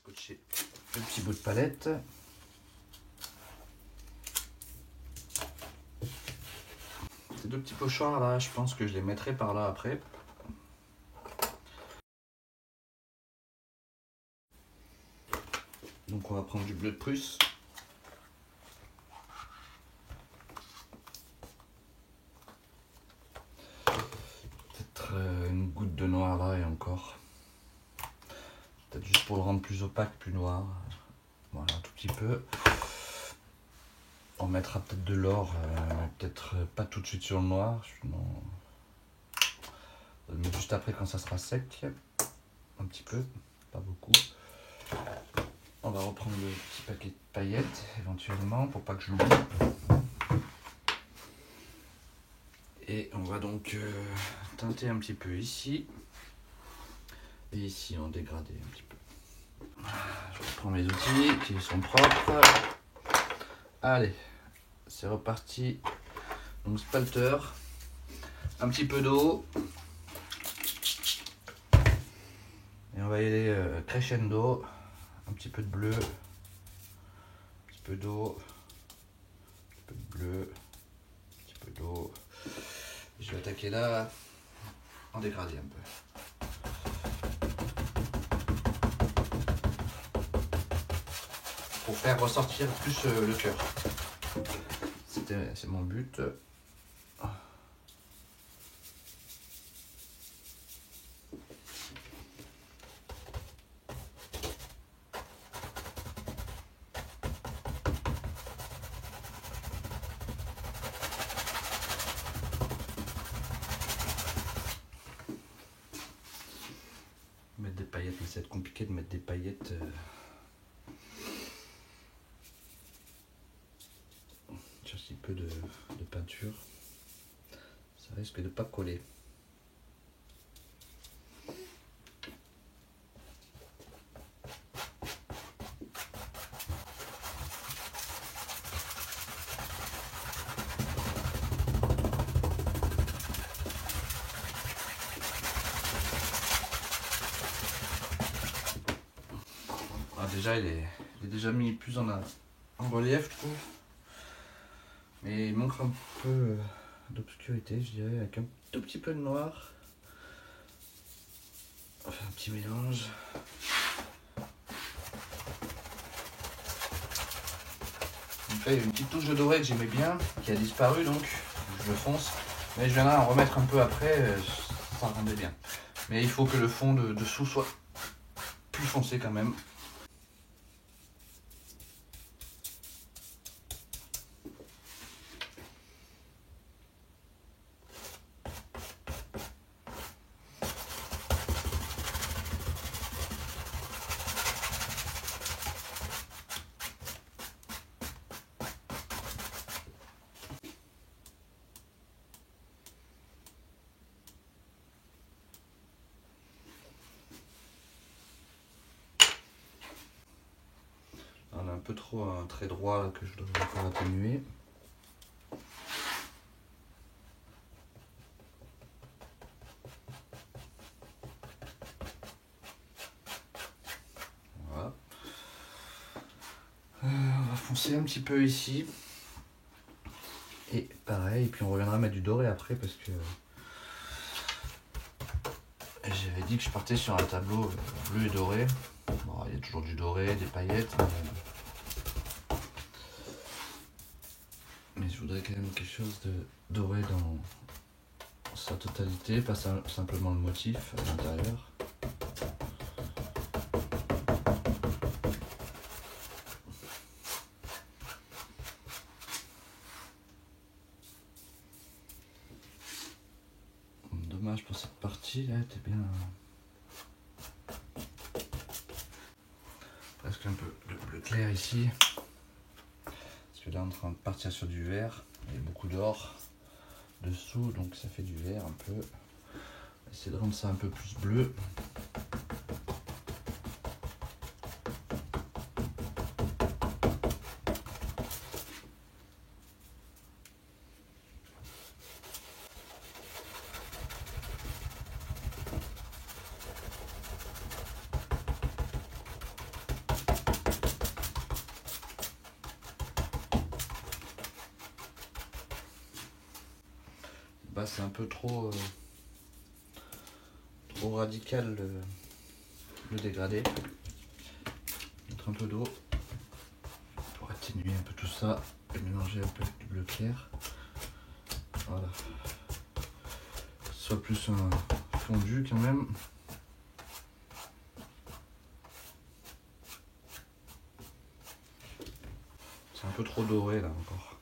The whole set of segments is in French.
scotcher le petit bout de palette. Ces deux petits pochoirs là, je pense que je les mettrai par là après. Donc on va prendre du bleu de Prusse. Peut-être une goutte de noir là et encore. Peut-être juste pour le rendre plus opaque, plus noir. Voilà, un tout petit peu. On mettra peut-être de l'or, peut-être pas tout de suite sur le noir, sinon mais juste après quand ça sera sec, un petit peu, pas beaucoup. On va reprendre le petit paquet de paillettes éventuellement pour pas que je l'oublie. Et on va donc teinter un petit peu ici et ici en dégradé un petit peu. Je reprends mes outils qui sont propres. Allez, c'est reparti. Donc spalter, un petit peu d'eau. Et on va y aller crescendo. Un petit peu de bleu, un petit peu d'eau, un petit peu de bleu, un petit peu d'eau. Je vais attaquer là en dégradé un peu. Pour faire ressortir plus le cœur. C'est mon but. Mettre des paillettes, mais ça va être compliqué de mettre des paillettes. Sur si peu de peinture, ça risque de ne pas coller. Ah, déjà, il est déjà mis plus en relief, je trouve. Mais il manque un peu d'obscurité, je dirais, avec un tout petit peu de noir. On va faire un petit mélange. En fait, il y a une petite touche de doré que j'aimais bien, qui a disparu, donc je le fonce. Mais je viendrai en remettre un peu après, ça rendait bien. Mais il faut que le fond de dessous soit plus foncé quand même. On a un peu trop un trait droit là, que je devrais encore atténuer. Voilà. On va foncer un petit peu ici. Et pareil, et puis on reviendra mettre du doré après parce que j'avais dit que je partais sur un tableau bleu et doré. Bon, il y a toujours du doré, des paillettes. Mais je voudrais quand même quelque chose de doré dans sa totalité, pas simplement le motif à l'intérieur. Dommage pour cette partie là, était bien. Presque un peu de bleu clair ici. Parce que là on est en train de partir sur du vert. Il y a beaucoup d'or dessous, donc ça fait du vert un peu. Essayer de rendre ça un peu plus bleu. pas, c'est un peu trop radical le dégradé. Mettre un peu d'eau pour atténuer un peu tout ça et mélanger un peu avec du bleu clair. Voilà. Que ce soit plus un fondu quand même. C'est un peu trop doré là encore.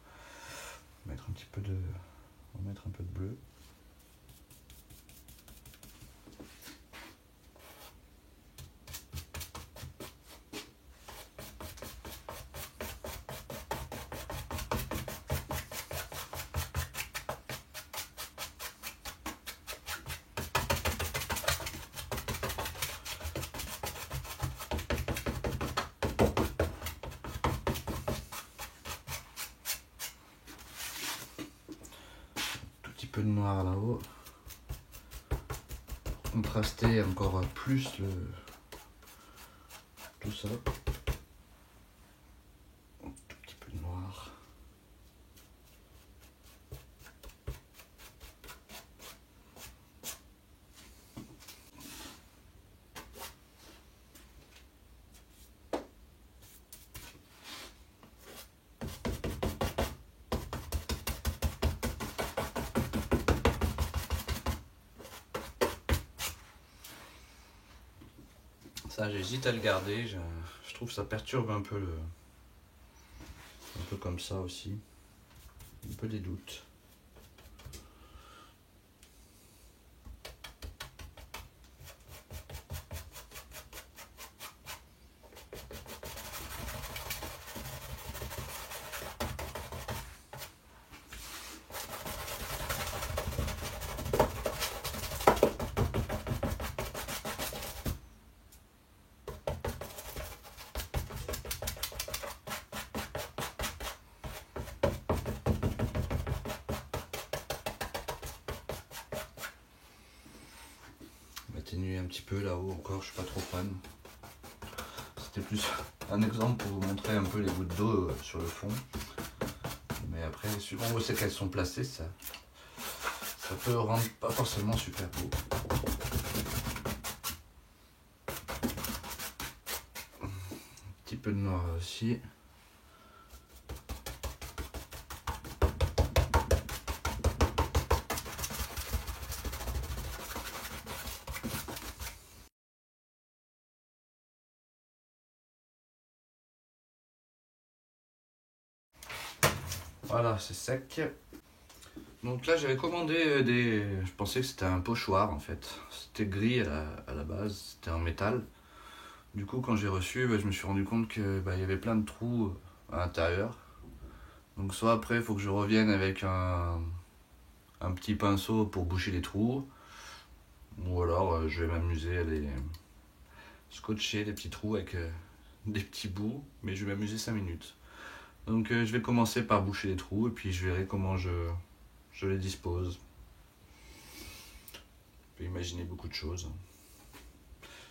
On va mettre un petit peu de, on va mettre un peu de bleu. Peu de noir là-haut pour contraster encore plus tout ça. Un tout petit peu de noir. Ça, j'hésite à le garder. Je trouve que ça perturbe un peu un peu comme ça aussi. Un peu des doutes. Atténuer un petit peu là-haut encore, je suis pas trop fan. C'était plus un exemple pour vous montrer un peu les gouttes d'eau sur le fond. Mais après, suivant où c'est qu'elles sont placées, ça peut rendre pas forcément super beau. Un petit peu de noir aussi. Voilà, c'est sec. Donc là, j'avais commandé je pensais que c'était un pochoir en fait. C'était gris à la base, c'était en métal. Du coup, quand j'ai reçu, je me suis rendu compte que il y avait plein de trous à l'intérieur. Donc soit après, il faut que je revienne avec un petit pinceau pour boucher les trous. Ou alors, je vais m'amuser à les scotcher les petits trous avec des petits bouts. Mais je vais m'amuser 5 minutes. Donc je vais commencer par boucher les trous et puis je verrai comment je les dispose. Je peux imaginer beaucoup de choses.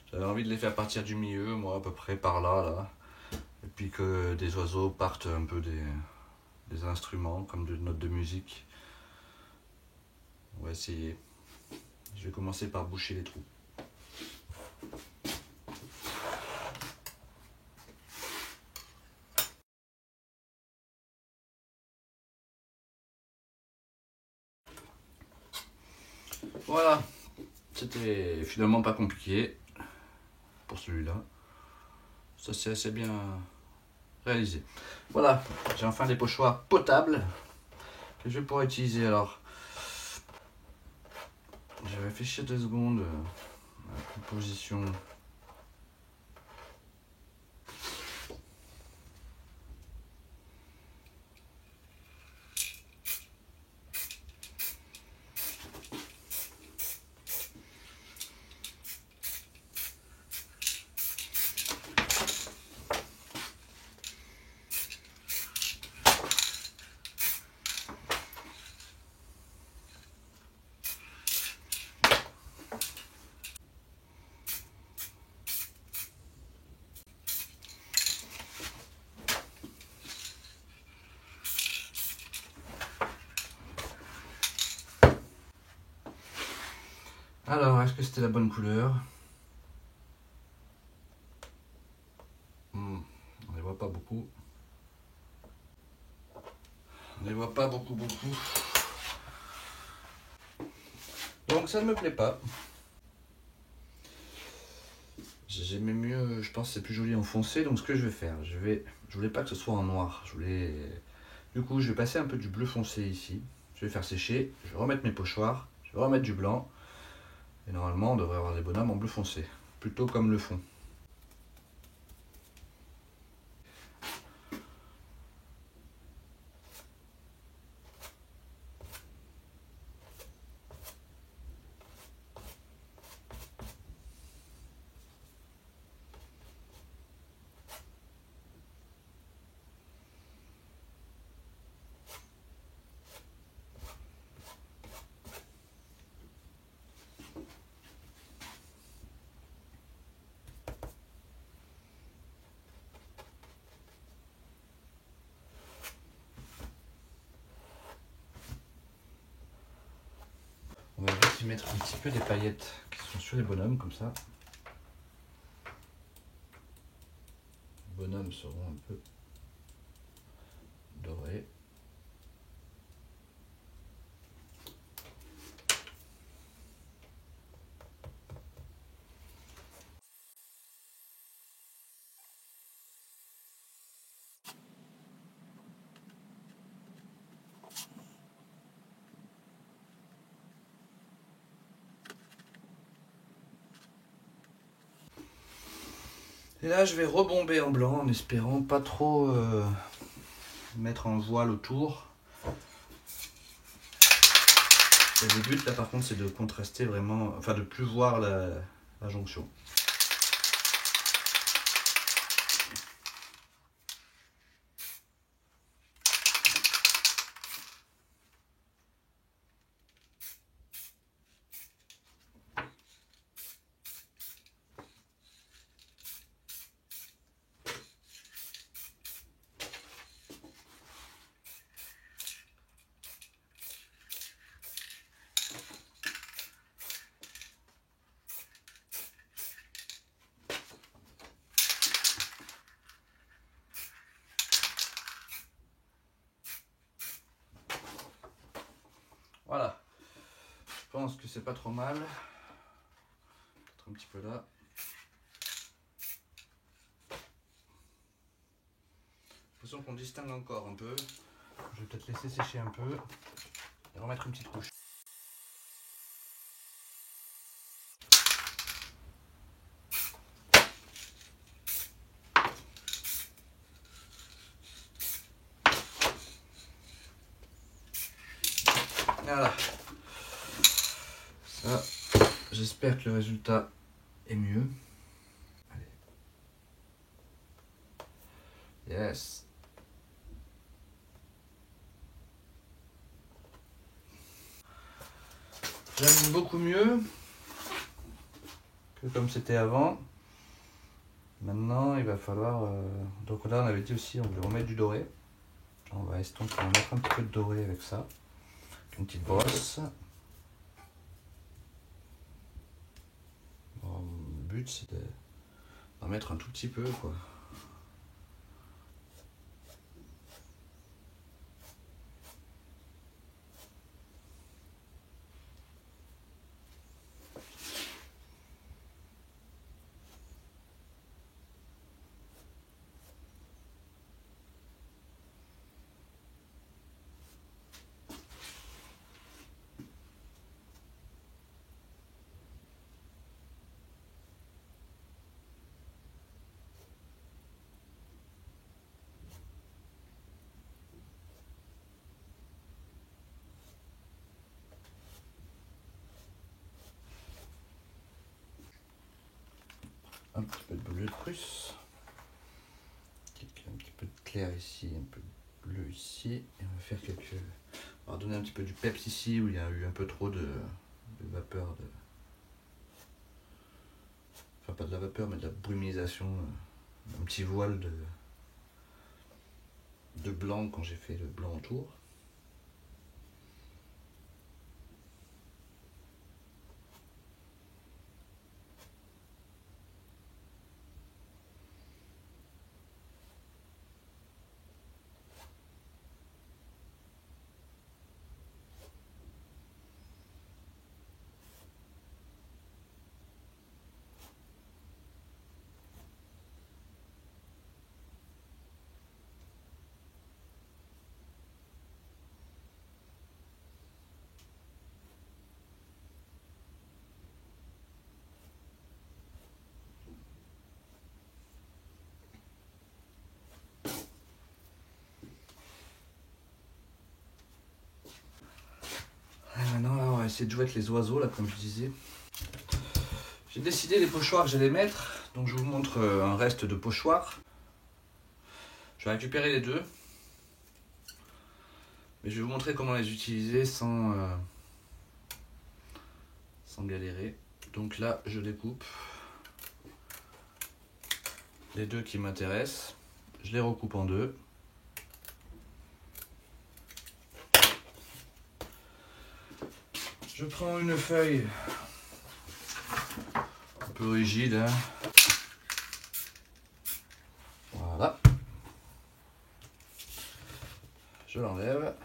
J'avais envie de les faire partir du milieu, moi à peu près par là. Et puis que des oiseaux partent un peu des instruments, comme des notes de musique. On va essayer. Je vais commencer par boucher les trous. Voilà, c'était finalement pas compliqué pour celui-là. Ça c'est assez bien réalisé. Voilà, j'ai enfin des pochoirs potables que je vais pouvoir utiliser. Alors, je vais réfléchir 2 secondes à la composition. est-ce que c'était la bonne couleur? On les voit pas beaucoup. On les voit pas beaucoup. Donc ça ne me plaît pas. J'aimais mieux, je pense que c'est plus joli en foncé, donc ce que je vais faire, je voulais pas que ce soit en noir, du coup je vais passer un peu du bleu foncé ici, je vais faire sécher, je vais remettre mes pochoirs, je vais remettre du blanc, et normalement on devrait avoir des bonhommes en bleu foncé, plutôt comme le fond. On va aussi mettre un petit peu des paillettes qui sont sur les bonhommes, comme ça. Les bonhommes seront un peu dorés. Et là je vais rebomber en blanc en espérant pas trop mettre un voile autour. Et le but là par contre c'est de contraster vraiment, enfin de plus voir la jonction. Voilà, je pense que c'est pas trop mal. Peut-être un petit peu là. J'ai l'impression qu'on distingue encore un peu. Je vais peut-être laisser sécher un peu et remettre une petite couche. Voilà. Ça, j'espère que le résultat est mieux. Allez. Yes. J'aime beaucoup mieux que comme c'était avant. Maintenant, il va falloir... Donc là, on avait dit aussi, on voulait remettre du doré. On va estomper, on va mettre un petit peu de doré avec ça. Avec une petite brosse. Bon, le but, c'est d'en mettre un tout petit peu, quoi. Un petit peu de bleu de Prusse, un petit peu de clair ici, un peu de bleu ici, et on va faire quelques... On va donner un petit peu du peps ici où il y a eu un peu trop de vapeur, enfin pas de la vapeur mais de la brumisation, un petit voile de blanc quand j'ai fait le blanc autour. essayer de jouer avec les oiseaux là, comme je disais. J'ai décidé les pochoirs que j'allais mettre, donc je vous montre un reste de pochoirs. Je vais récupérer les deux, mais je vais vous montrer comment les utiliser sans galérer. Donc là, je découpe les deux qui m'intéressent, je les recoupe en deux. Je prends une feuille un peu rigide, hein. Voilà. Je l'enlève.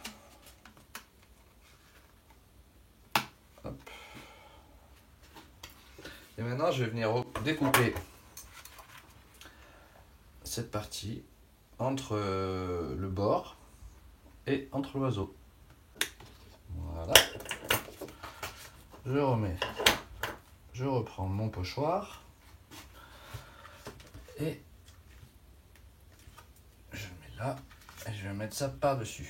Hop. Et maintenant, je vais venir découper cette partie entre le bord et entre l'oiseau. Voilà. Je reprends mon pochoir et je le mets là et je vais mettre ça par-dessus.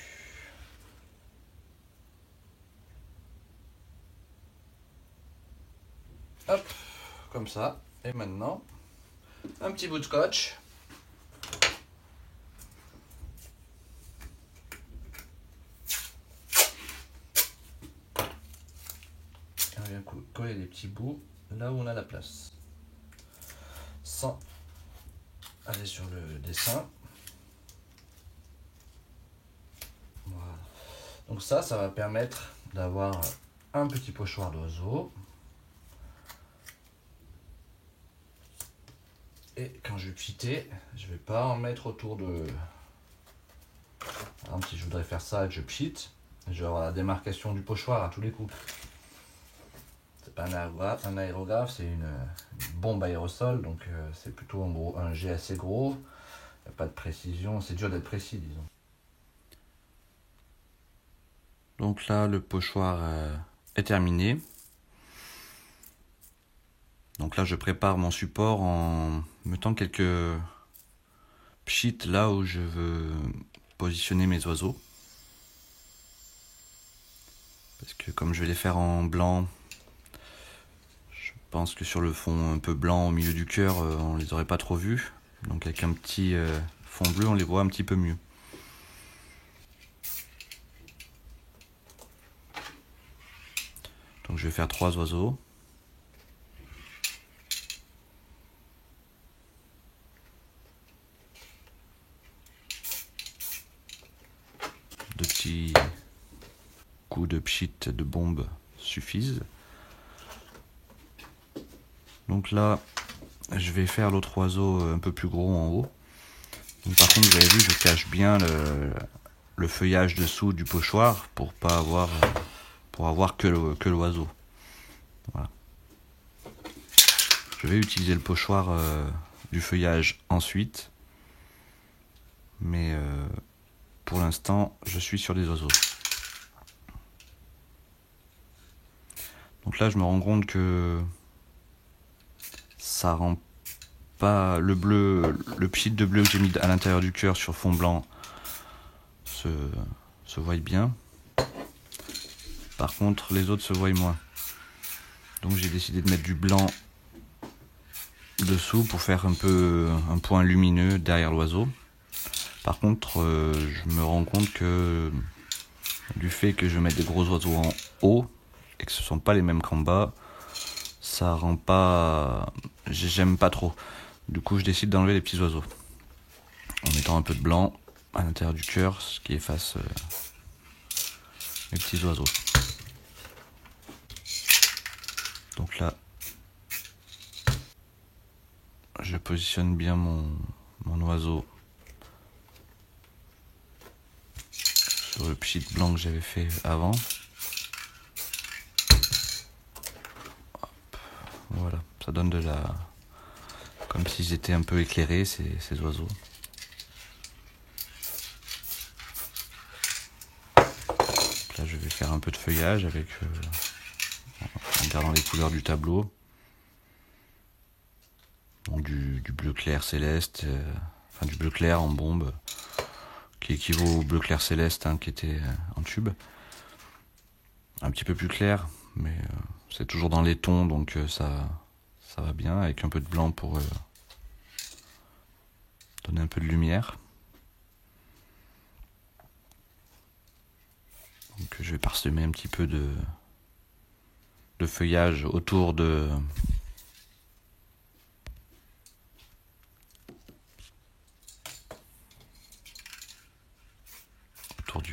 Hop, comme ça. Et maintenant, un petit bout de scotch. On vient coller des petits bouts là où on a la place, sans aller sur le dessin. Voilà. Donc ça va permettre d'avoir un petit pochoir d'oiseau. Et quand je vais pchiter, je vais pas en mettre autour de... Par exemple, si je voudrais faire ça et que je pchite, je vais avoir la démarcation du pochoir à tous les coups. C'est pas un aérographe, c'est une bombe aérosol, donc c'est plutôt en gros un jet assez gros. Il n'y a pas de précision, c'est dur d'être précis, disons. Donc là, le pochoir est terminé. Donc là, je prépare mon support en mettant quelques pchites là où je veux positionner mes oiseaux. Parce que comme je vais les faire en blanc, je pense que sur le fond un peu blanc au milieu du cœur, on les aurait pas trop vus. Donc avec un petit fond bleu, on les voit un petit peu mieux. Donc je vais faire 3 oiseaux. De petits coups de pchit de bombe suffisent. Donc là, je vais faire l'autre oiseau un peu plus gros en haut. Donc, par contre, vous avez vu, je cache bien le feuillage dessous du pochoir pour avoir que l'oiseau. Voilà. Je vais utiliser le pochoir du feuillage ensuite, mais pour l'instant, je suis sur des oiseaux. Donc là, je me rends compte que ça rend pas le bleu, le pchit de bleu que j'ai mis à l'intérieur du cœur sur fond blanc se voit bien. Par contre, les autres se voient moins. Donc j'ai décidé de mettre du blanc dessous pour faire un peu un point lumineux derrière l'oiseau. Par contre, je me rends compte que du fait que je mette des gros oiseaux en haut et que ce ne sont pas les mêmes qu'en bas, ça rend pas... J'aime pas trop. Du coup, je décide d'enlever les petits oiseaux en mettant un peu de blanc à l'intérieur du cœur, ce qui efface les petits oiseaux. Donc là, je positionne bien mon oiseau sur le pchit blanc que j'avais fait avant. Hop, voilà, ça donne de la... comme s'ils étaient un peu éclairés, ces oiseaux. Là, je vais faire un peu de feuillage avec en gardant les couleurs du tableau. Donc du bleu clair céleste, enfin du bleu clair en bombe, qui équivaut au bleu clair céleste qui était en tube. Un petit peu plus clair, mais c'est toujours dans les tons, donc ça va bien, avec un peu de blanc pour donner un peu de lumière. Donc je vais parsemer un petit peu de feuillage autour du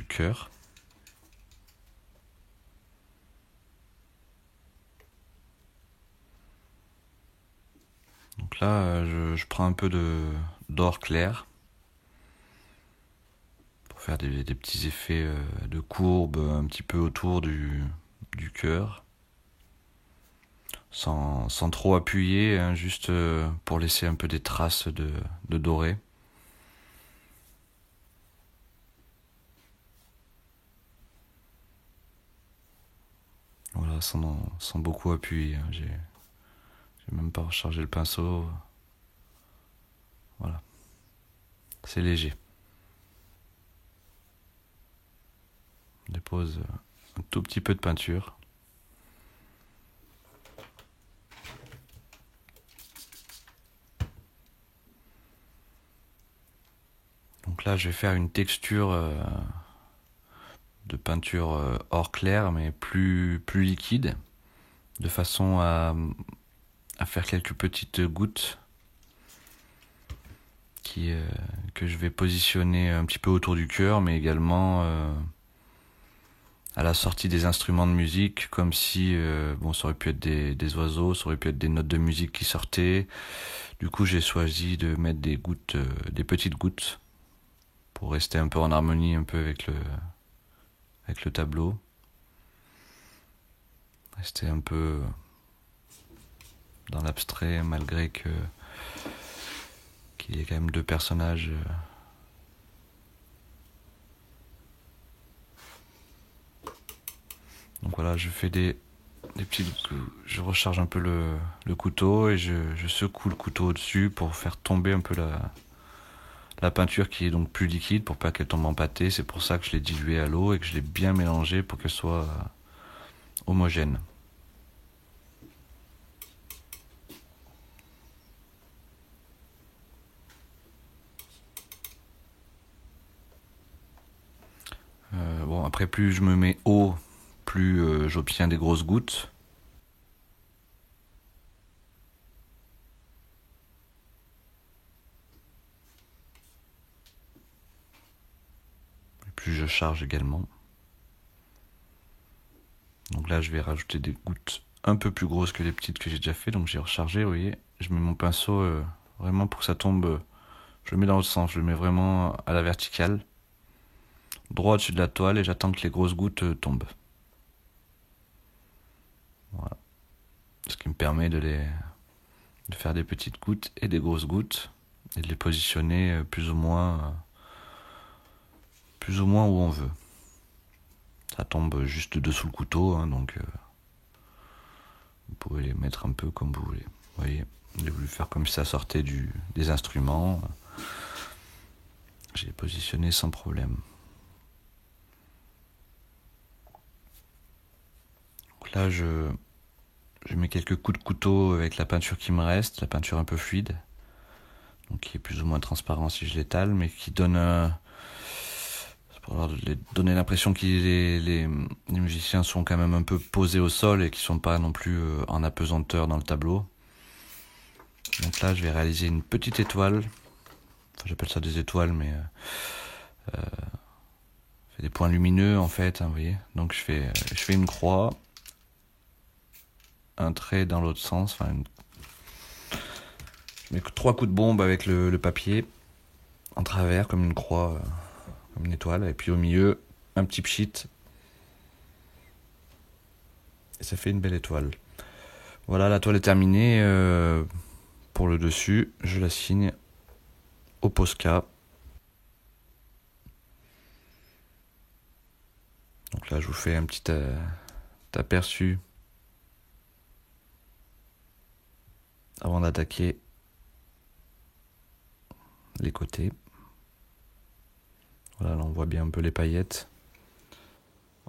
cœur. Donc là, je prends un peu d'or clair pour faire des petits effets de courbe un petit peu autour du cœur, sans trop appuyer, hein, juste pour laisser un peu des traces de doré. Voilà, sans beaucoup appuyer, hein. J'ai même pas rechargé le pinceau. Voilà, c'est léger. On dépose un tout petit peu de peinture. Donc là, je vais faire une texture de peinture or clair, mais plus liquide, de façon à faire quelques petites gouttes que je vais positionner un petit peu autour du cœur, mais également à la sortie des instruments de musique, comme si ça aurait pu être des oiseaux, ça aurait pu être des notes de musique qui sortaient. Du coup, j'ai choisi de mettre des gouttes, des petites gouttes, pour rester un peu en harmonie un peu avec le tableau. Rester un peu dans l'abstrait, malgré qu'il y ait quand même deux personnages. Donc voilà, je fais des petites... Je recharge un peu le couteau et je secoue le couteau au-dessus pour faire tomber un peu la peinture, qui est donc plus liquide, pour pas qu'elle tombe en pâté. C'est pour ça que je l'ai diluée à l'eau et que je l'ai bien mélangée pour qu'elle soit homogène. Après, plus je me mets haut, plus j'obtiens des grosses gouttes. Et plus je charge également. Donc là, je vais rajouter des gouttes un peu plus grosses que les petites que j'ai déjà fait. Donc j'ai rechargé, vous voyez. Je mets mon pinceau vraiment pour que ça tombe. Je le mets dans l'autre sens, je le mets vraiment à la verticale, droit au-dessus de la toile, et j'attends que les grosses gouttes tombent. Voilà. Ce qui me permet de faire des petites gouttes et des grosses gouttes, et de les positionner plus ou moins où on veut. Ça tombe juste dessous le couteau, hein, donc vous pouvez les mettre un peu comme vous voulez. Vous voyez, j'ai voulu faire comme si ça sortait des instruments. J'ai positionné sans problème. Donc là, je mets quelques coups de couteau avec la peinture qui me reste, la peinture un peu fluide, donc qui est plus ou moins transparent si je l'étale, mais qui donne pour donner l'impression que les musiciens sont quand même un peu posés au sol et qui sont pas non plus en apesanteur dans le tableau. Donc là, je vais réaliser une petite étoile. Enfin, j'appelle ça des étoiles, mais c'est des points lumineux en fait, hein, vous voyez. Donc je fais une croix, un trait dans l'autre sens. Enfin, je mets 3 coups de bombe avec le papier en travers, comme une croix, comme une étoile, et puis au milieu, un petit pchit. Et ça fait une belle étoile. Voilà, la toile est terminée. Pour le dessus, je la signe au Posca. Donc là, je vous fais un petit aperçu avant d'attaquer les côtés. Voilà, là on voit bien un peu les paillettes.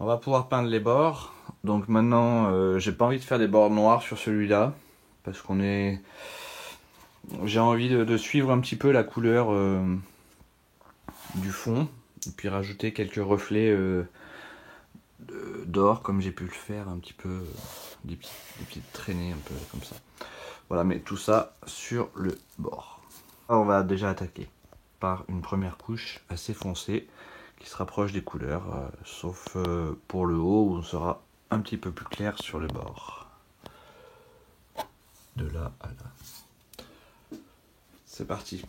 On va pouvoir peindre les bords. Donc maintenant, j'ai pas envie de faire des bords noirs sur celui-là. Parce qu'on est... J'ai envie de suivre un petit peu la couleur du fond. Et puis rajouter quelques reflets d'or, comme j'ai pu le faire un petit peu. Des petites traînées un peu comme ça. Voilà, mais tout ça sur le bord. On va déjà attaquer par une première couche assez foncée qui se rapproche des couleurs, sauf pour le haut où on sera un petit peu plus clair sur le bord. De là à là. C'est parti.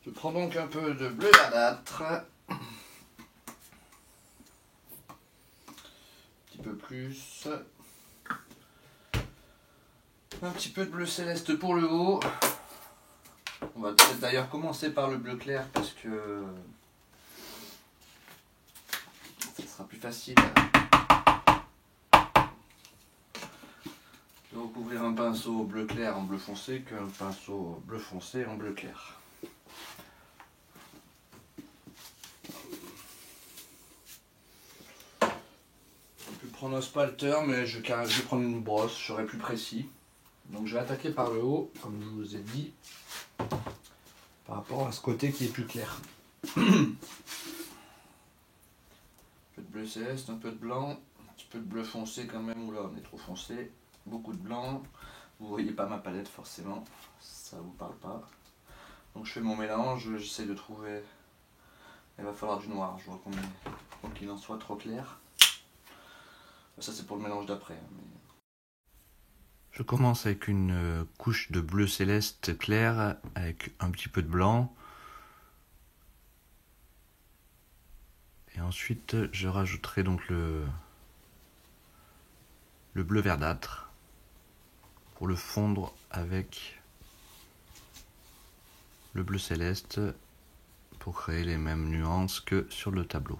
Je prends donc un peu de bleu verdâtre. Un petit peu plus. Un petit peu de bleu céleste pour le haut. On va peut-être d'ailleurs commencer par le bleu clair parce que ça sera plus facile de recouvrir un pinceau bleu clair en bleu foncé qu'un pinceau bleu foncé en bleu clair. Je peux prendre un spalter, mais je vais prendre une brosse, je serai plus précis. Donc je vais attaquer par le haut, comme je vous ai dit, par rapport à ce côté qui est plus clair. Un peu de bleu céleste, un peu de blanc, un petit peu de bleu foncé quand même, oula on est trop foncé, beaucoup de blanc. Vous voyez pas ma palette forcément, ça vous parle pas. Donc je fais mon mélange, j'essaie de trouver, il va falloir du noir, je vois qu'il en soit trop clair. Ça c'est pour le mélange d'après. Mais... Je commence avec une couche de bleu céleste clair avec un petit peu de blanc. Et ensuite je rajouterai donc le bleu verdâtre pour le fondre avec le bleu céleste pour créer les mêmes nuances que sur le tableau.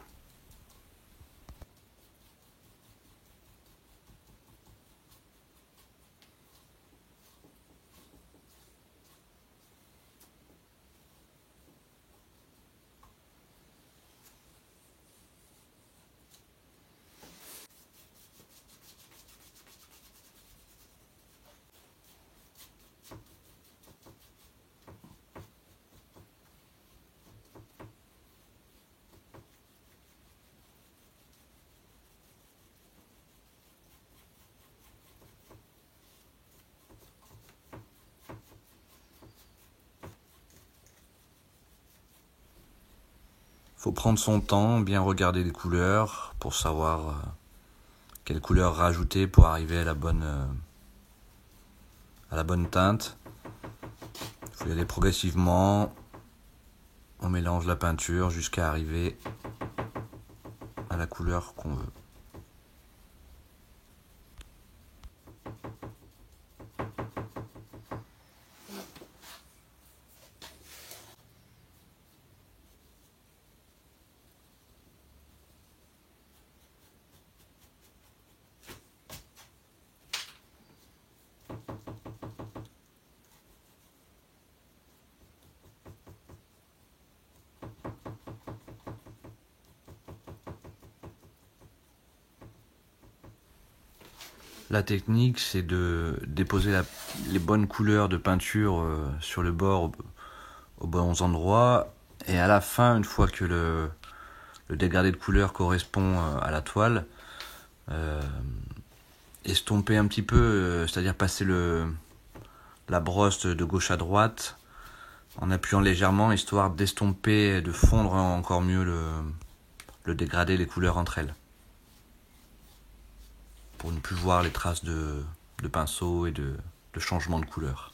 Faut prendre son temps, bien regarder les couleurs pour savoir quelle couleur rajouter pour arriver à la bonne teinte. Il faut y aller progressivement. On mélange la peinture jusqu'à arriver à la couleur qu'on veut. La technique, c'est de déposer les bonnes couleurs de peinture sur le bord aux bons endroits. Et à la fin, une fois que le dégradé de couleur correspond à la toile, estomper un petit peu, c'est-à-dire passer la brosse de gauche à droite en appuyant légèrement, histoire d'estomper et de fondre encore mieux le dégradé, les couleurs entre elles. Pour ne plus voir les traces de pinceau et de changement de couleur.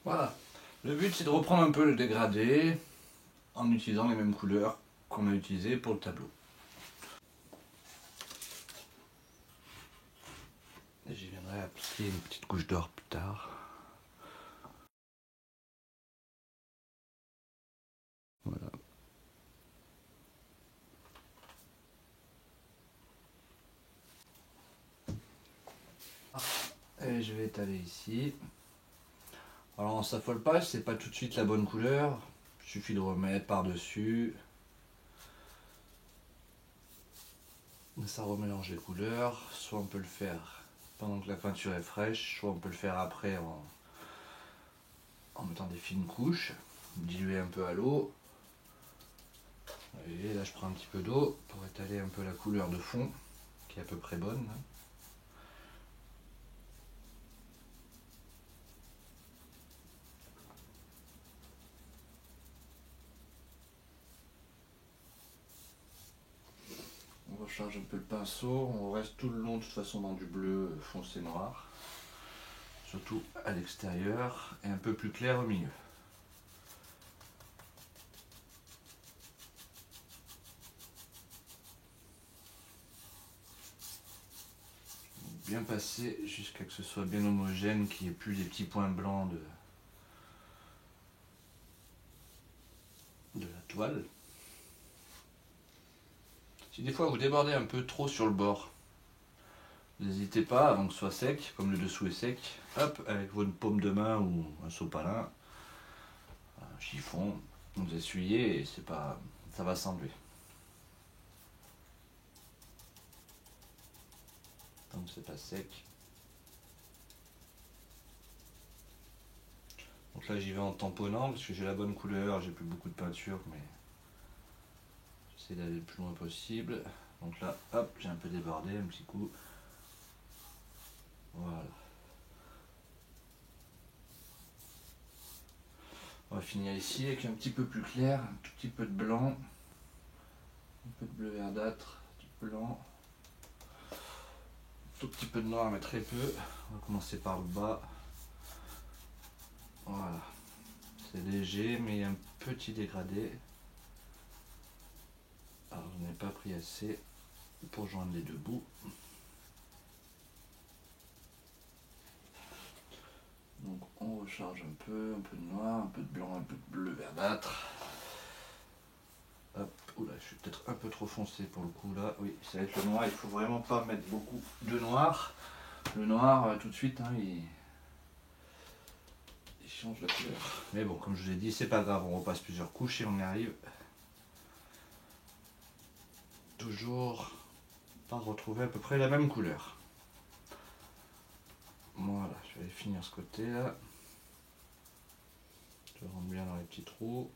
Voilà. Le but c'est de reprendre un peu le dégradé en utilisant les mêmes couleurs qu'on a utilisées pour le tableau. Et j'y viendrai appliquer une petite couche d'or plus tard. Voilà. Et je vais étaler ici. Alors on s'affole pas, c'est pas tout de suite la bonne couleur. Il suffit de remettre par-dessus. Ça remélange les couleurs. Soit on peut le faire pendant que la peinture est fraîche, soit on peut le faire après en mettant des fines couches, diluer un peu à l'eau. Et là je prends un petit peu d'eau pour étaler un peu la couleur de fond, qui est à peu près bonne. On recharge un peu le pinceau, on reste tout le long de toute façon dans du bleu foncé noir, surtout à l'extérieur, et un peu plus clair au milieu. Bien passer jusqu'à que ce soit bien homogène, qu'il n'y ait plus des petits points blancs de la toile. Si des fois vous débordez un peu trop sur le bord, n'hésitez pas, avant que ce soit sec, comme le dessous est sec, hop, avec votre paume de main ou un sopalin, un chiffon, vous essuyez et c'est pas, ça va s'enlever. Tant que c'est pas sec. Donc là j'y vais en tamponnant parce que j'ai la bonne couleur, j'ai plus beaucoup de peinture, mais j'essaie d'aller le plus loin possible. Donc là, hop, j'ai un peu débordé, un petit coup. Voilà. On va finir ici avec un petit peu plus clair, un tout petit peu de blanc, un peu de bleu verdâtre, du blanc, un tout petit peu de noir mais très peu. On va commencer par le bas. Voilà, c'est léger mais il y a un petit dégradé. Alors je n'ai pas pris assez pour joindre les deux bouts. Donc on recharge un peu de noir, un peu de blanc, un peu de bleu verdâtre. Hop, oula, je suis peut-être un peu trop foncé pour le coup là. Oui, ça va être le noir, il faut vraiment pas mettre beaucoup de noir. Le noir, tout de suite, hein, il change la couleur. Mais bon, comme je vous ai dit, c'est pas grave, on repasse plusieurs couches et on y arrive. Toujours par retrouver à peu près la même couleur. Voilà, je vais finir ce côté là. Je rentre bien dans les petits trous.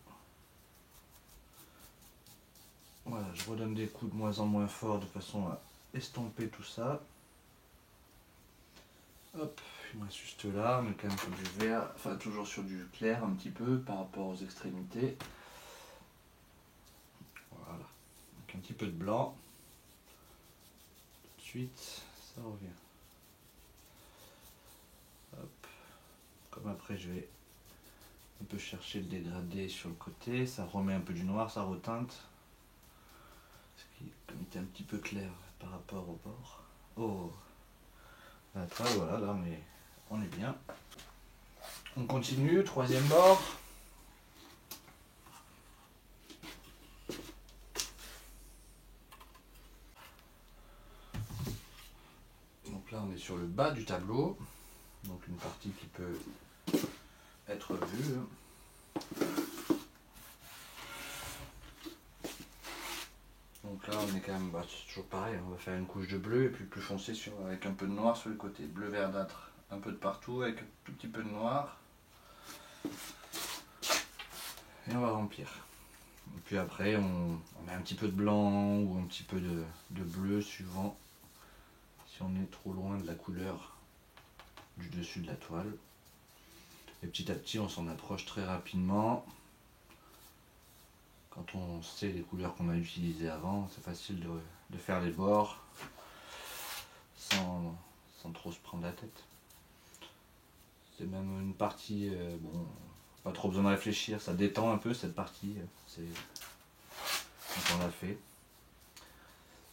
Voilà, je redonne des coups de moins en moins forts de façon à estomper tout ça. Hop, il me reste juste là, on est quand même sur du vert, enfin toujours sur du clair un petit peu par rapport aux extrémités. Voilà, donc un petit peu de blanc. Tout de suite, ça revient. Hop, comme après je vais un peu chercher le dégradé sur le côté, ça remet un peu du noir, ça reteinte. Ce qui comme était un petit peu clair par rapport au bord. Oh, voilà, là on est bien. On continue, troisième bord. Donc là on est sur le bas du tableau, donc une partie qui peut être vue. Donc là on est quand même, c'est toujours pareil, on va faire une couche de bleu et puis plus foncé avec un peu de noir sur le côté. Bleu verdâtre un peu de partout avec un tout petit peu de noir. Et on va remplir. Et puis après on met un petit peu de blanc ou un petit peu de bleu suivant si on est trop loin de la couleur du dessus de la toile. Et petit à petit on s'en approche très rapidement. Quand on sait les couleurs qu'on a utilisées avant, c'est facile de faire les bords sans trop se prendre la tête. C'est même une partie, bon, pas trop besoin de réfléchir, ça détend un peu cette partie, quand on l'a fait.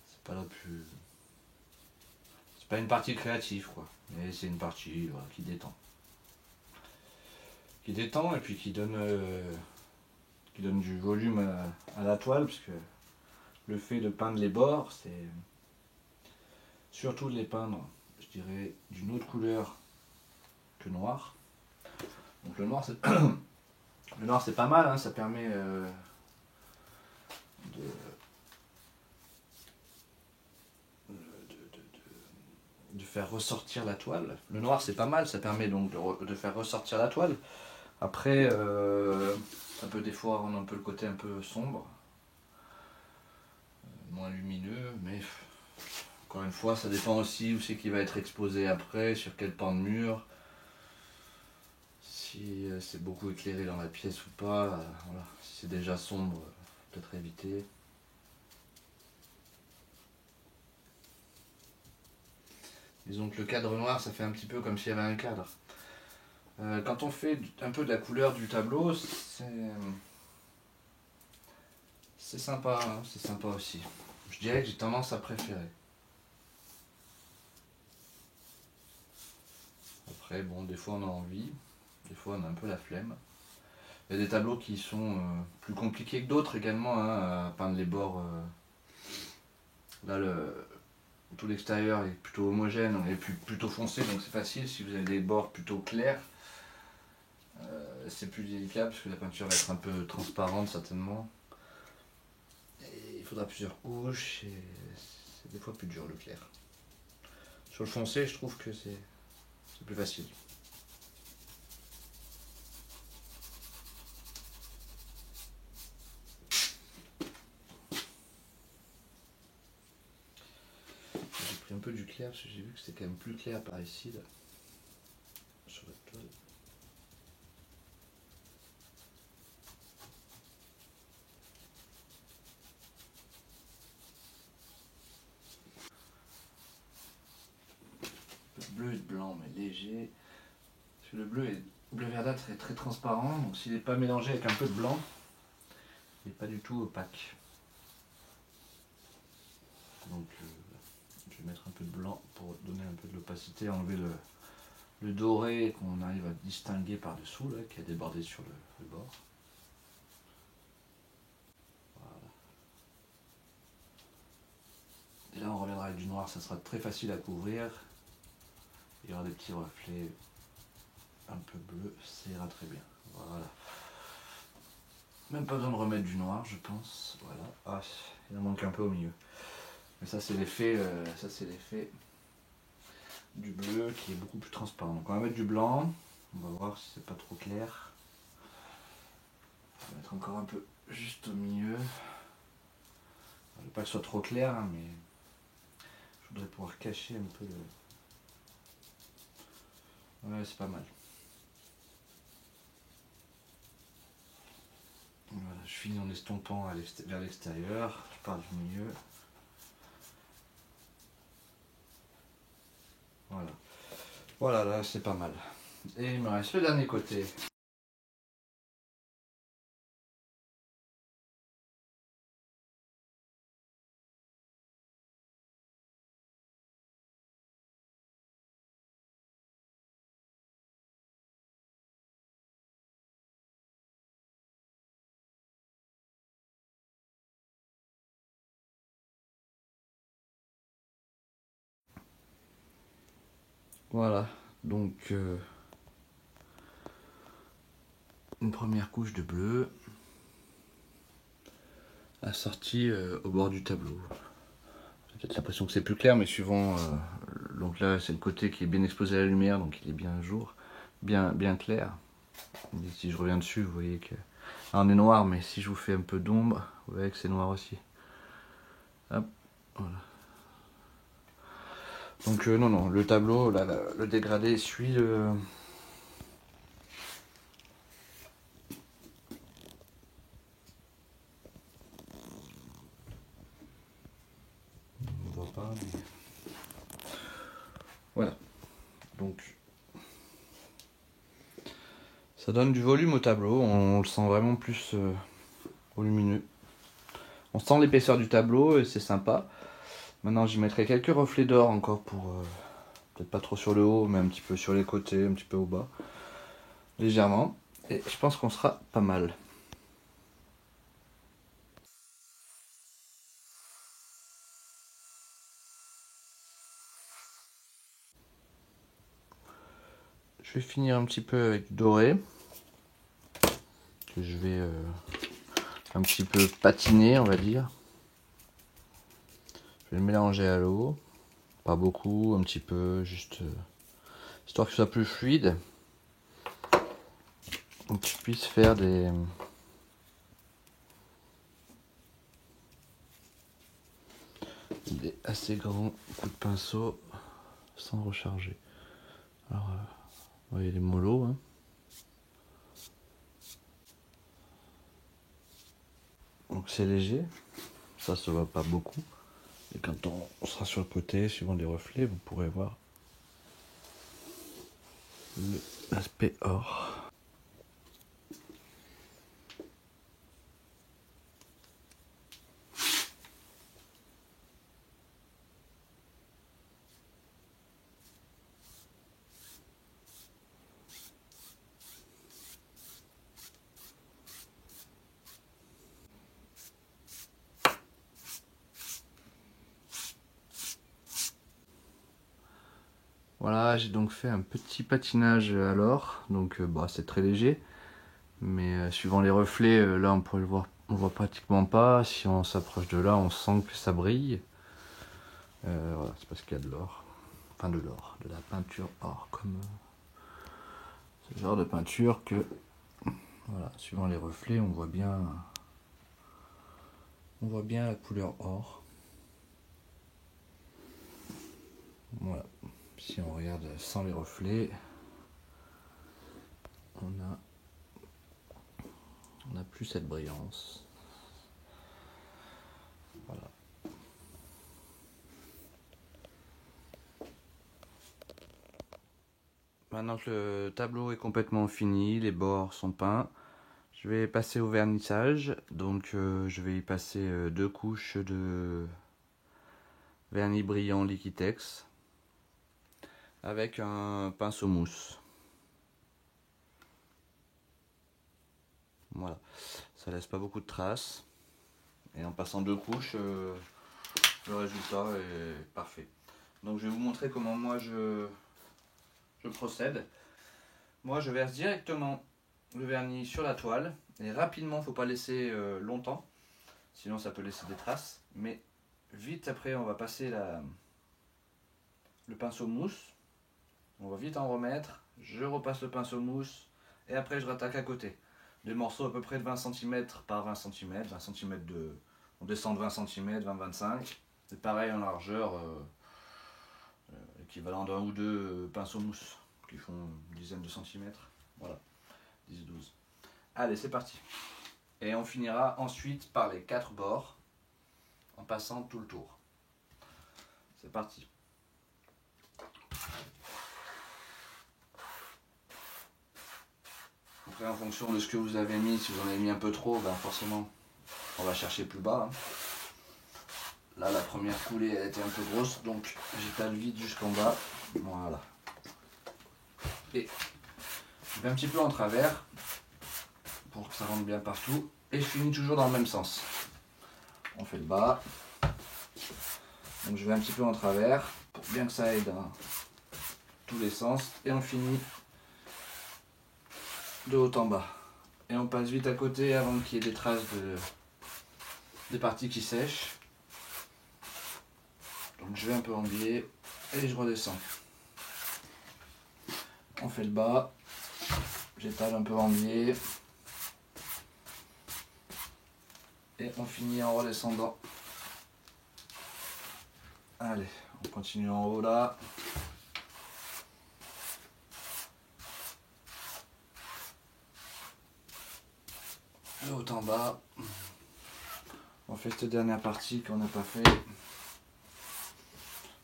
C'est pas la plus... C'est pas une partie créative quoi, mais c'est une partie voilà, qui détend. Qui détend et puis qui donne du volume à la toile, puisque le fait de peindre les bords, c'est surtout de les peindre, je dirais, d'une autre couleur que noir. Donc le noir c'est le noir c'est pas mal, hein, ça permet de, de faire ressortir la toile. Le noir c'est pas mal, ça permet donc de faire ressortir la toile. Après ça peut des fois rendre un peu le côté un peu sombre, moins lumineux, mais encore une fois ça dépend aussi où c'est qu'il va être exposé après, sur quel pan de mur. Si c'est beaucoup éclairé dans la pièce ou pas, voilà. Si c'est déjà sombre, peut-être éviter. Disons que le cadre noir, ça fait un petit peu comme s'il y avait un cadre. Quand on fait un peu de la couleur du tableau, c'est sympa, hein, c'est sympa aussi. Je dirais que j'ai tendance à préférer. Après, bon, des fois on a envie, des fois on a un peu la flemme. Il y a des tableaux qui sont plus compliqués que d'autres également, hein, à peindre les bords. Là, tout l'extérieur est plutôt homogène et plutôt foncé, donc c'est facile. Si vous avez des bords plutôt clairs, c'est plus délicat parce que la peinture va être un peu transparente certainement. Et il faudra plusieurs couches et c'est des fois plus dur le clair. Sur le foncé, je trouve que c'est plus facile. J'ai pris un peu du clair parce que j'ai vu que c'était quand même plus clair par ici là, sur la toile. Un peu de bleu et de blanc mais léger. Parce que le bleu verdâtre est très transparent, donc s'il n'est pas mélangé avec un peu de blanc, il n'est pas du tout opaque. Donc je vais mettre un peu de blanc pour donner un peu de l'opacité, enlever le doré qu'on arrive à distinguer par dessous là, qui a débordé sur le bord. Voilà. Et là on reviendra avec du noir, ça sera très facile à couvrir. Il y aura des petits reflets un peu bleus, ça ira très bien. Voilà. Même pas besoin de remettre du noir, je pense. Voilà. Ah, il en manque un peu au milieu. Mais ça c'est l'effet du bleu qui est beaucoup plus transparent. Donc on va mettre du blanc. On va voir si c'est pas trop clair. On va mettre encore un peu juste au milieu. Je ne veux pas que ce soit trop clair, hein, mais je voudrais pouvoir cacher un peu le. Ouais, c'est pas mal. Voilà, je finis en estompant vers l'extérieur. Je pars du milieu. Voilà. Voilà, là c'est pas mal. Et il me reste le dernier côté. Voilà, donc une première couche de bleu assortie au bord du tableau. J'ai peut-être l'impression que c'est plus clair, mais suivant. Donc là, c'est le côté qui est bien exposé à la lumière, donc il est bien jour, bien clair. Et si je reviens dessus, vous voyez que. Là, on est noir, mais si je vous fais un peu d'ombre, vous voyez que c'est noir aussi. Hop, voilà. Donc non, le tableau, là, le dégradé suit le. On voit pas, mais. Voilà. Donc. Ça donne du volume au tableau, on le sent vraiment plus volumineux. On sent l'épaisseur du tableau et c'est sympa. Maintenant j'y mettrai quelques reflets d'or encore pour, peut-être pas trop sur le haut, mais un petit peu sur les côtés, un petit peu au bas. Légèrement. Et je pense qu'on sera pas mal. Je Je vais finir un petit peu avec du doré. Que je vais un petit peu patiner, on va dire. Je vais le mélanger à l'eau. Pas beaucoup, un petit peu, juste histoire que ce soit plus fluide. Donc que je puisse faire des assez grands coups de pinceau sans recharger. Alors, vous voyez les mollos. Hein. Donc c'est léger, ça se voit pas beaucoup. Et quand on sera sur le côté, suivant les reflets, vous pourrez voir l'aspect or. Voilà, j'ai donc fait un petit patinage à l'or, donc bah, c'est très léger, mais suivant les reflets, là on pourrait le voir, on voit pratiquement pas. Si on s'approche de là, on sent que ça brille. Voilà, c'est parce qu'il y a de l'or, enfin de l'or, de la peinture or, comme ce genre de peinture que, voilà, suivant les reflets, on voit bien la couleur or. Voilà. Si on regarde sans les reflets, on n'a plus cette brillance. Voilà. Maintenant que le tableau est complètement fini, les bords sont peints, je vais passer au vernissage. Donc je vais y passer 2 couches de vernis brillant Liquitex avec un pinceau mousse. Voilà, ça laisse pas beaucoup de traces. Et en passant 2 couches, le résultat est parfait. Donc je vais vous montrer comment moi je procède. Moi je verse directement le vernis sur la toile. Et rapidement, faut pas laisser longtemps. Sinon ça peut laisser des traces. Mais vite après on va passer le pinceau mousse. On va vite en remettre. Je repasse le pinceau mousse. Et après je rattaque à côté. Des morceaux à peu près de 20 cm par 20 cm. 20 cm de... On descend de 20 cm, 20-25. C'est pareil en largeur. Équivalent d'un ou deux pinceaux mousse. Qui font une dizaine de centimètres. Voilà. 10-12. Allez, c'est parti. Et on finira ensuite par les 4 bords. En passant tout le tour. C'est parti. Après, en fonction de ce que vous avez mis, si vous en avez mis un peu trop, ben forcément, on va chercher plus bas. Hein. Là, la première coulée, elle était un peu grosse, donc j'étale vite jusqu'en bas. Voilà. Et je vais un petit peu en travers, pour que ça rentre bien partout. Et je finis toujours dans le même sens. On fait le bas. Donc je vais un petit peu en travers, pour bien que ça aille dans tous les sens. Et on finit de haut en bas. Et on passe vite à côté avant qu'il y ait des traces des parties qui sèchent. Donc je vais un peu en biais et je redescends. On fait le bas, j'étale un peu en biais et on finit en redescendant. Allez, on continue en haut là. De haut en bas. On fait cette dernière partie qu'on n'a pas fait.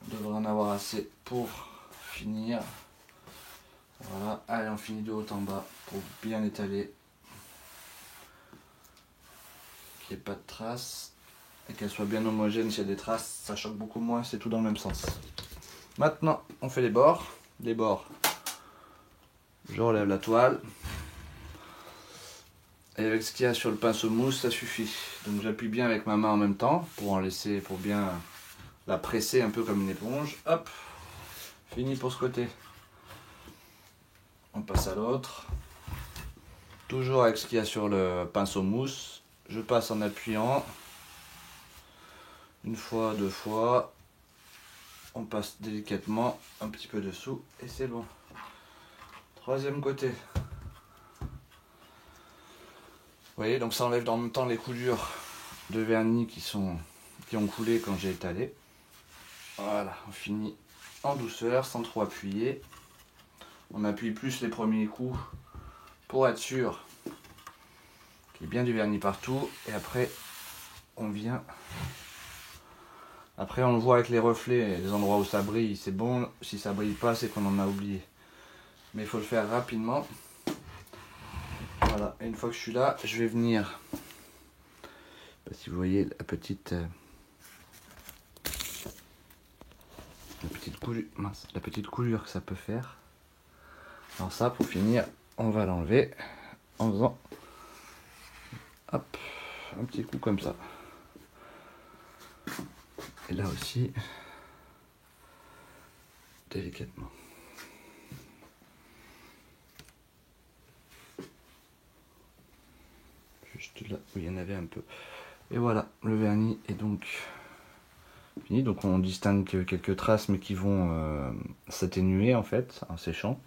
On devrait en avoir assez pour finir. Voilà, allez, on finit de haut en bas pour bien étaler. Qu'il n'y ait pas de traces et qu'elle soit bien homogène. S'il y a des traces, ça choque beaucoup moins, c'est tout dans le même sens. Maintenant, on fait les bords. Les bords, je relève la toile. Et avec ce qu'il y a sur le pinceau mousse, ça suffit. Donc j'appuie bien avec ma main en même temps pour en laisser, pour bien la presser un peu comme une éponge. Hop, fini pour ce côté. passe à l'autre. Toujours avec ce qu'il y a sur le pinceau mousse. Je passe en appuyant. Une fois, deux fois. On passe délicatement un petit peu dessous et c'est bon. Troisième côté. Vous voyez, donc ça enlève en même temps les coulures de vernis qui ont coulé quand j'ai étalé. Voilà, on finit en douceur, sans trop appuyer. On appuie plus les premiers coups pour être sûr qu'il y ait bien du vernis partout. Et après, on vient. Après, on le voit avec les reflets, les endroits où ça brille. C'est bon, si ça brille pas, c'est qu'on en a oublié. Mais il faut le faire rapidement. Voilà, et une fois que je suis là, je vais venir. Si vous voyez la petite coulure que ça peut faire. Alors ça, pour finir, on va l'enlever en faisant hop, un petit coup comme ça. Et là aussi, délicatement. Juste là où il y en avait un peu. Et voilà, le vernis est donc fini. Donc on distingue quelques traces, mais qui vont s'atténuer en fait en séchant.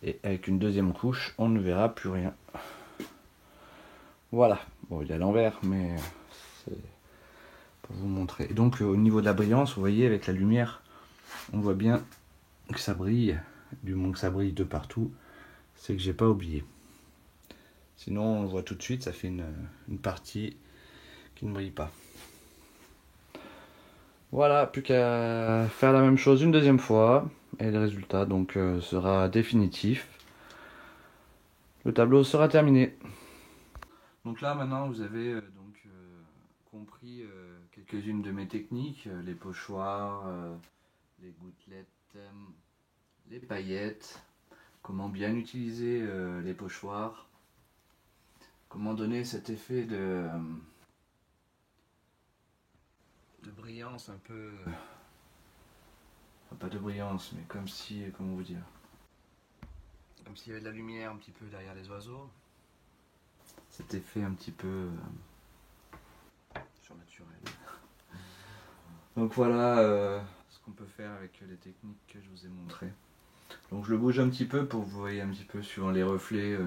Et avec une deuxième couche, on ne verra plus rien. Voilà, bon, il est à l'envers, mais c'est pour vous montrer. Et donc au niveau de la brillance, vous voyez avec la lumière, on voit bien que ça brille. Du moment que ça brille de partout, c'est que j'ai pas oublié. Sinon, on le voit tout de suite, ça fait une partie qui ne brille pas. Voilà, plus qu'à faire la même chose une deuxième fois. Et le résultat donc sera définitif. Le tableau sera terminé. Donc là maintenant vous avez compris quelques-unes de mes techniques, les pochoirs, les gouttelettes, les paillettes, comment bien utiliser les pochoirs, comment donner cet effet de brillance un peu, enfin, pas de brillance mais comme si, comment vous dire, comme s'il y avait de la lumière un petit peu derrière les oiseaux. Cet effet un petit peu surnaturel. Donc voilà ce qu'on peut faire avec les techniques que je vous ai montrées. Donc je le bouge un petit peu pour que vous voyez un petit peu suivant les reflets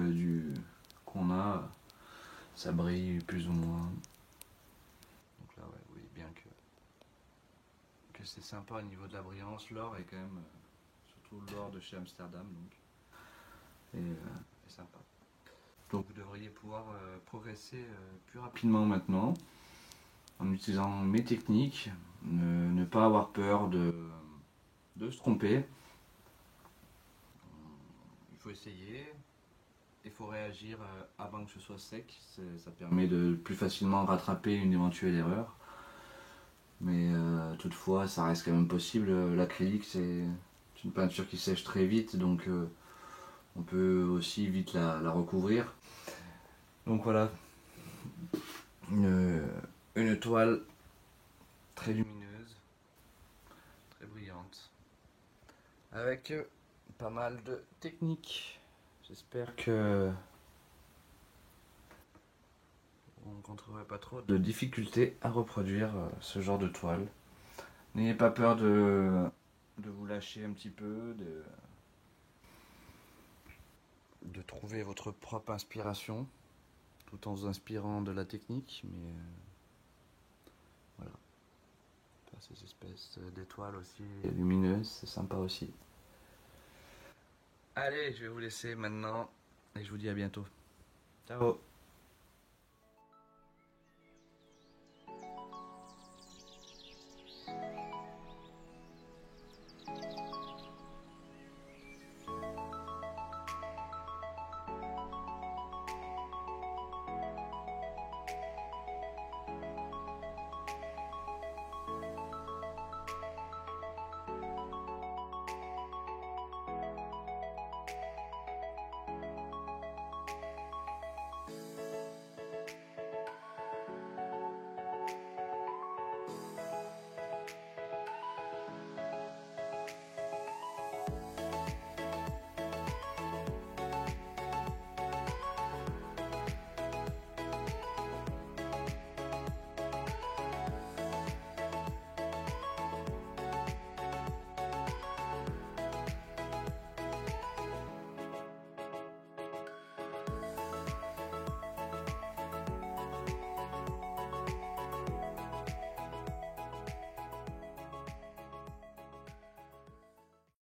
qu'on a, ça brille plus ou moins. Donc là ouais, vous voyez bien que c'est sympa au niveau de la brillance. L'or est quand même, surtout l'or de chez Amsterdam, donc, est sympa. Donc vous devriez pouvoir progresser plus rapidement maintenant en utilisant mes techniques, ne pas avoir peur de se tromper. Il faut essayer, il faut réagir avant que ce soit sec, ça permet de plus facilement rattraper une éventuelle erreur. Mais toutefois ça reste quand même possible, l'acrylique c'est une peinture qui sèche très vite, donc on peut aussi vite la recouvrir. Donc voilà, une toile très lumineuse, très brillante, avec pas mal de techniques. J'espère que vous ne rencontrerez pas trop de difficultés à reproduire ce genre de toile. N'ayez pas peur de vous lâcher un petit peu, de trouver votre propre inspiration, tout en vous inspirant de la technique, mais voilà. Faire ces espèces d'étoiles aussi lumineuses, c'est sympa aussi. Allez, je vais vous laisser maintenant et je vous dis à bientôt. Ciao!